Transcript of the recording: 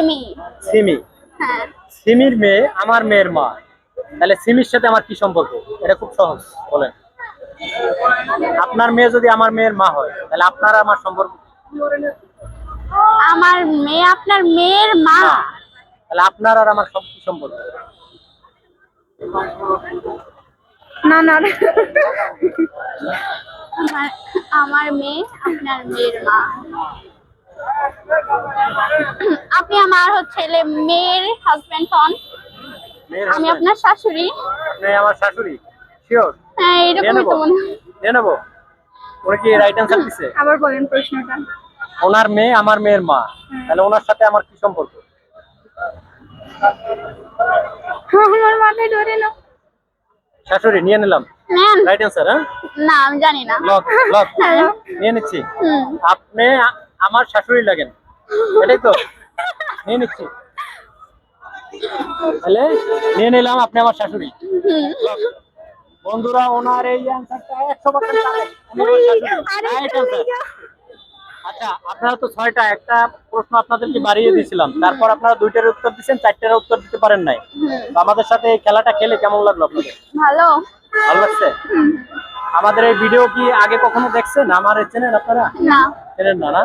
সিমি। সিমি। হ্যাঁ। সিমির মেয়ে আমার মেয়ের মা, তাহলে সিমির সাথে আমার কি সম্পর্ক? এটা খুব সহজ, বলেন। আপনার মেয়ে যদি আমার মেয়ের মা হয় তাহলে আপনার আমার সম্পর্ক আমার মেয়ে আপনার মেয়ের মা। মা, তাহলে আপনার আর আমার সব কি সম্পর্ক? না না আমার আমার মেয়ে আপনার মেয়ের মা। আপনি আমার মেয়ের হাজবেন্ড হন, মেয়ের আমি husband? আপনার শাশুড়ি। আপনি আমার শাশুড়ি? শিওর? হ্যাঁ এরকমই তো মনে হয়। নিয়ে নেবো। ওরা কি রাইট অ্যান্সার দিছে? আবার বলেন প্রশ্নটা। ওনার মেয়ে আমার মেয়ের মা, তাহলে ওনার সাথে আমার কি সম্পর্ক? আমার মাথায় ধরে না। শাশুড়ি নিয়ে নিলাম। নেন। Right answer. হ্যাঁ, না আমি জানি না। লক লক হ্যাঁ। নিয়ে নিচ্ছি। হুম। আপনি আমার শাশুড়ি লাগেন, এটাই তো? নিয়ে নিচ্ছি, তাহলে নিয়ে নিলাম আপনি আমার শাশুড়ি। হুম। Lock। বন্ধুরা, ওনার এই অ্যান্সারটা 100% কারেক্ট, উনি আমার শাশুড়ি। Right answer. আচ্ছা, আপনারা তো 6টা, একটা প্রশ্ন আপনাদেরকে বাড়িয়ে দিয়েছিলাম, তারপর আপনারা 2টার উত্তর দিচ্ছেন, 4টার উত্তর দিতে পারেন নাই। তো আমাদের সাথে এই খেলাটা খেলে কেমন লাগলো আপনাদের? ভালো। ভালো লাগছে? আমাদের এই ভিডিও কি আগে কখনো দেখছেন? আমার এই চেনেন আপনারা? না। চেনেন না, না?